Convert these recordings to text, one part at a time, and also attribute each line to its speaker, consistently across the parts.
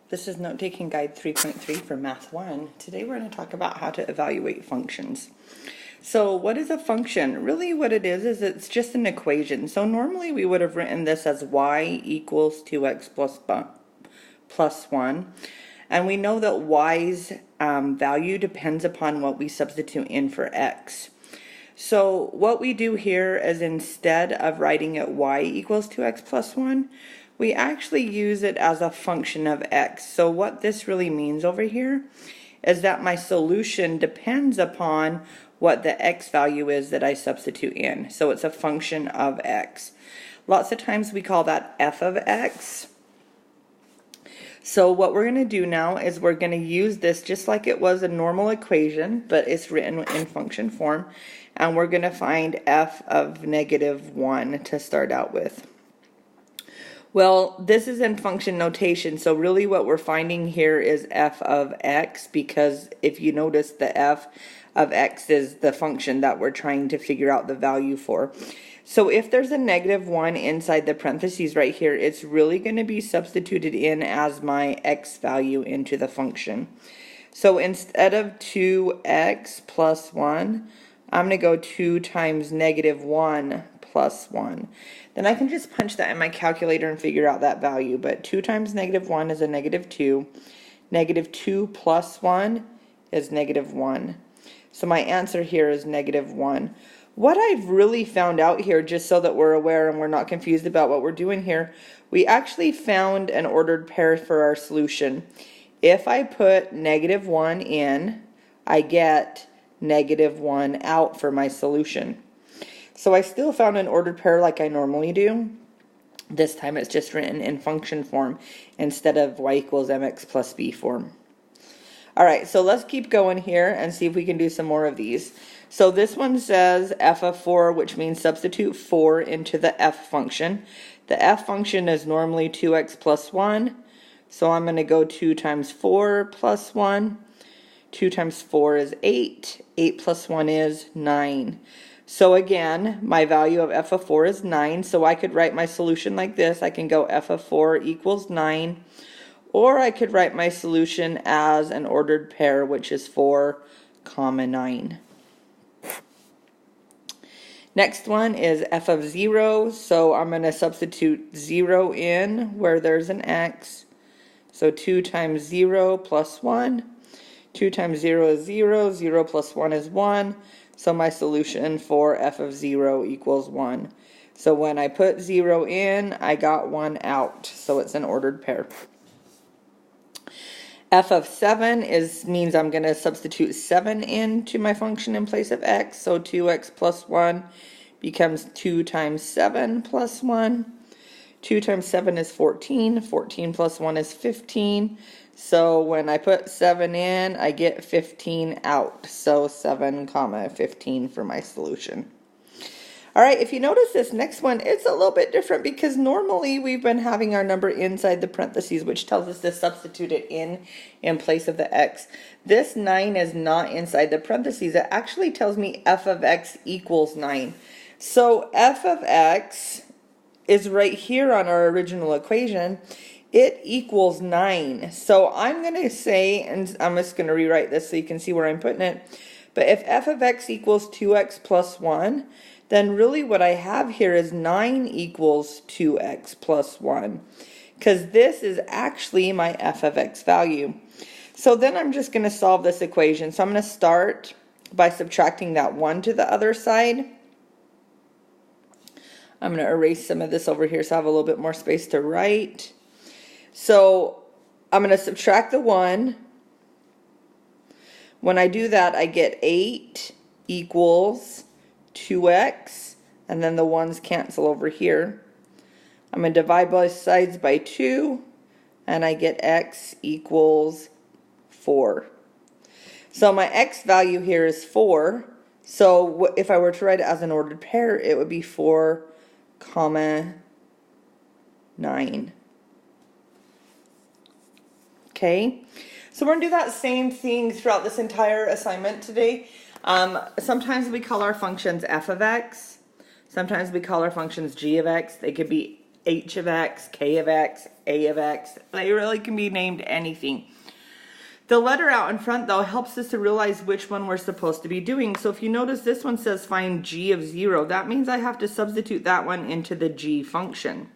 Speaker 1: This is Note Taking Guide 3.3 for Math 1. Today we're going to talk about how to evaluate functions. So what is a function? Really what it is it's just an equation. So normally we would have written this as y equals 2x plus 1. And we know that y's value depends upon what we substitute in for x. So what we do here is instead of writing it y equals 2x plus 1, we actually use it as a function of x. So what this really means over here is that my solution depends upon what the x value is that I substitute in. So it's a function of x. Lots of times we call that f of x. So what we're going to do now is we're going to use this just like it was a normal equation, but it's written in function form. And we're going to find f of -1 to start out with. Well, this is in function notation, so really what we're finding here is f of x, because if you notice the f of x is the function that we're trying to figure out the value for. So if there's a -1 inside the parentheses right here, it's really going to be substituted in as my x value into the function. So instead of 2x plus 1, I'm going to go 2 times -1 plus 1. Then I can just punch that in my calculator and figure out that value. But 2 times -1 is a -2. -2 plus 1 is -1. So my answer here is -1. What I've really found out here, just so that we're aware and we're not confused about what we're doing here, we actually found an ordered pair for our solution. If I put -1 in, I get -1 out for my solution. So I still found an ordered pair like I normally do. This time it's just written in function form instead of y equals mx plus b form. Alright, so let's keep going here and see if we can do some more of these. So this one says f of 4, which means substitute 4 into the f function. The f function is normally 2x plus 1. So I'm going to go 2 times 4 plus 1. 2 times 4 is 8. 8 plus 1 is 9. So again, my value of f of 4 is 9, so I could write my solution like this. I can go f of 4 equals 9, or I could write my solution as an ordered pair, which is 4, 9. Next one is f of 0, so I'm going to substitute 0 in where there's an x. So 2 times 0 plus 1. 2 times 0 is 0, 0 plus 1 is 1. So my solution for f of 0 equals 1. So when I put 0 in, I got 1 out. So it's an ordered pair. F of 7 means I'm going to substitute 7 into my function in place of x. So 2x plus 1 becomes 2 times 7 plus 1. 2 times 7 is 14. 14 plus 1 is 15. So when I put 7 in, I get 15 out. So 7, 15 for my solution. Alright, if you notice this next one, it's a little bit different because normally we've been having our number inside the parentheses, which tells us to substitute it in place of the x. This 9 is not inside the parentheses. It actually tells me f of x equals 9. So f of x is right here on our original equation. It equals 9. So I'm going to say, and I'm just going to rewrite this so you can see where I'm putting it. But if f of x equals 2x plus 1, then really what I have here is 9 equals 2x plus 1. Because this is actually my f of x value. So then I'm just going to solve this equation. So I'm going to start by subtracting that 1 to the other side. I'm going to erase some of this over here so I have a little bit more space to write. So I'm going to subtract the 1. When I do that, I get 8 equals 2x, and then the 1's cancel over here. I'm going to divide both sides by 2, and I get x equals 4. So my x value here is 4. So if I were to write it as an ordered pair, it would be 4, 9. Okay, so we're going to do that same thing throughout this entire assignment today. Sometimes we call our functions f of x. Sometimes we call our functions g of x. They could be h of x, k of x, a of x. They really can be named anything. The letter out in front, though, helps us to realize which one we're supposed to be doing. So if you notice, this one says find g of 0. That means I have to substitute that one into the g function.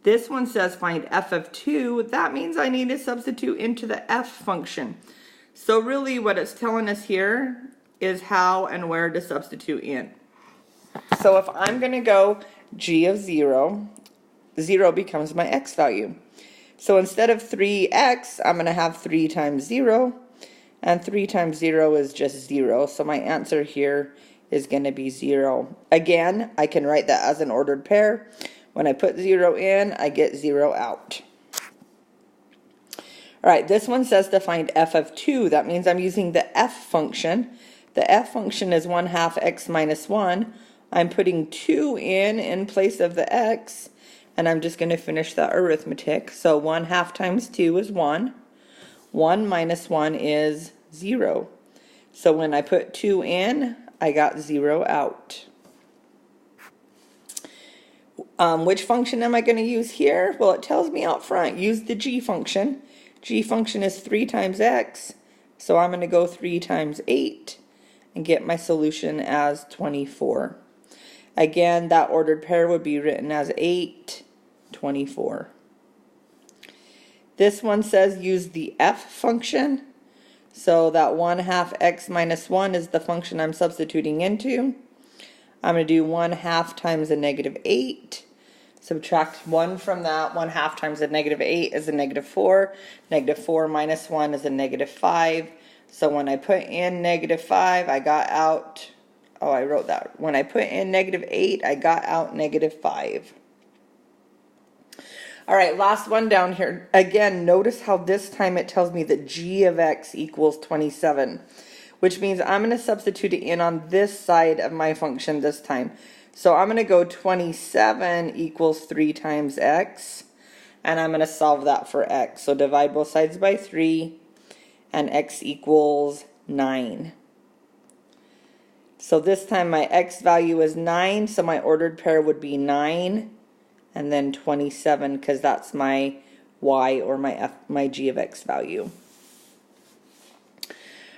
Speaker 1: This one says find f of 2. That means I need to substitute into the f function. So really what it's telling us here is how and where to substitute in. So if I'm going to go g of 0, 0 becomes my x value. So instead of 3x, I'm going to have 3 times 0, and 3 times 0 is just 0. So my answer here is going to be 0. Again, I can write that as an ordered pair. When I put 0 in, I get 0 out. All right, this one says to find f of 2. That means I'm using the f function. The f function is 1/2 x minus 1. I'm putting 2 in place of the x. And I'm just going to finish that arithmetic. So 1/2 times 2 is 1. 1 minus 1 is 0. So when I put 2 in, I got 0 out. Which function am I going to use here? Well, it tells me out front, use the g function. G function is 3 times x. So I'm going to go 3 times 8 and get my solution as 24. Again, that ordered pair would be written as 8, 24. This one says use the f function. So that 1/2 x minus 1 is the function I'm substituting into. I'm going to do 1/2 times a negative 8. Subtract 1 from that. 1/2 times a negative 8 is a negative 4. Negative 4 minus 1 is a negative 5. So when I put in negative 5, I got out... Oh, I wrote that. When I put in negative 8, I got out negative 5. All right, last one down here. Again, notice how this time it tells me that g of x equals 27, which means I'm going to substitute it in on this side of my function this time. So I'm going to go 27 equals 3 times x, and I'm going to solve that for x. So divide both sides by 3, and x equals 9. So this time my x value is 9, so my ordered pair would be 9, and then 27, because that's my y or my g of x value.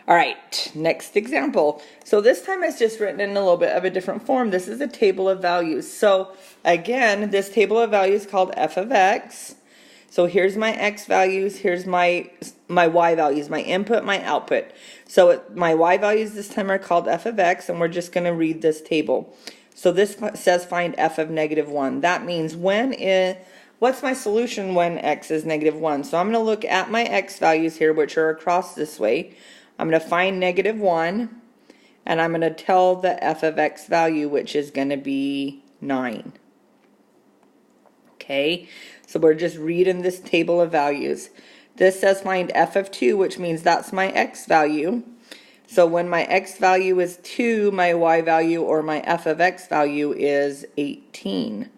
Speaker 1: All right, next example. So this time it's just written in a little bit of a different form. This is a table of values. So again, this table of values is called f of x. So here's my x values, here's my y values, my input, my output. So my y values this time are called f of x, and we're just going to read this table. So this says find f of negative 1. That means what's my solution when x is negative 1? So I'm going to look at my x values here, which are across this way. I'm going to find negative 1, and I'm going to tell the f of x value, which is going to be 9. Okay, so we're just reading this table of values. This says find f of 2, which means that's my x value. So when my x value is 2, my y value or my f of x value is 18.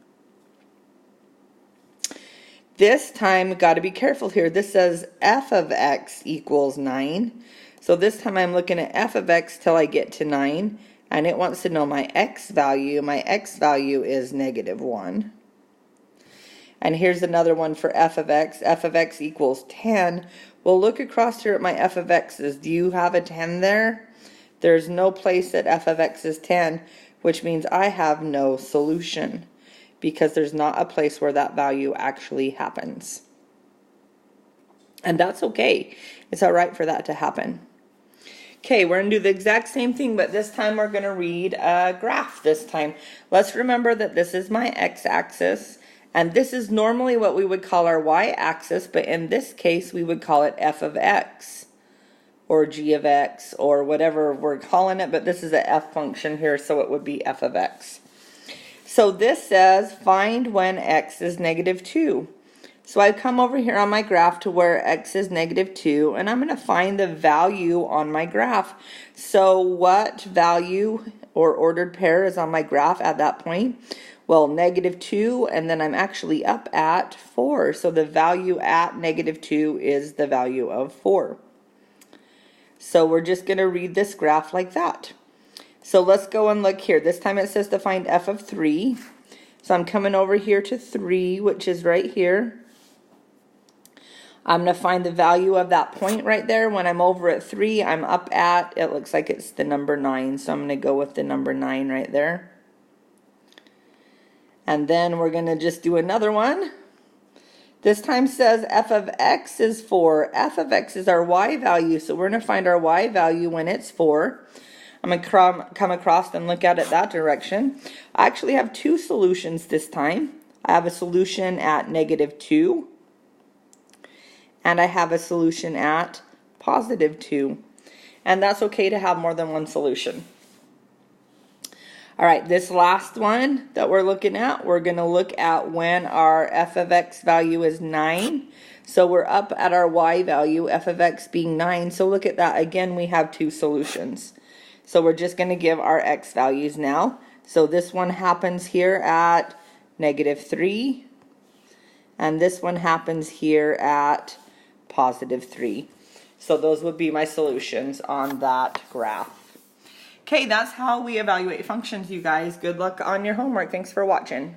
Speaker 1: This time, got to be careful here. This says f of x equals 9. So this time I'm looking at f of x till I get to 9, and it wants to know my x value. My x value is negative 1. And here's another one for f of x. F of x equals 10. Well, look across here at my f of x's. Do you have a 10 there? There's no place that f of x is 10, which means I have no solution, because there's not a place where that value actually happens. And that's okay. It's all right for that to happen. Okay, we're going to do the exact same thing, but this time we're going to read a graph this time. Let's remember that this is my x-axis, and this is normally what we would call our y-axis, but in this case we would call it f of x, or g of x, or whatever we're calling it, but this is a f function here, so it would be f of x. So this says find when x is negative 2. So I come over here on my graph to where x is negative 2, and I'm going to find the value on my graph. So what value or ordered pair is on my graph at that point? Well, negative 2, and then I'm actually up at 4. So the value at negative 2 is the value of 4. So we're just going to read this graph like that. So let's go and look here. This time it says to find f of 3. So I'm coming over here to 3, which is right here. I'm going to find the value of that point right there. When I'm over at 3, I'm up at, it looks like it's the number 9. So I'm going to go with the number 9 right there. And then we're going to just do another one. This time says f of x is 4. F of x is our y value. So we're going to find our y value when it's 4. I'm going to come across and look at it that direction. I actually have 2 solutions this time. I have a solution at -2. And I have a solution at +2. And that's okay to have more than one solution. All right, this last one that we're looking at, we're going to look at when our f of x value is 9. So we're up at our y value, f of x being 9. So look at that. Again, we have 2 solutions. So we're just going to give our x values now. So this one happens here at -3. And this one happens here at +3. So those would be my solutions on that graph. Okay, that's how we evaluate functions, you guys. Good luck on your homework. Thanks for watching.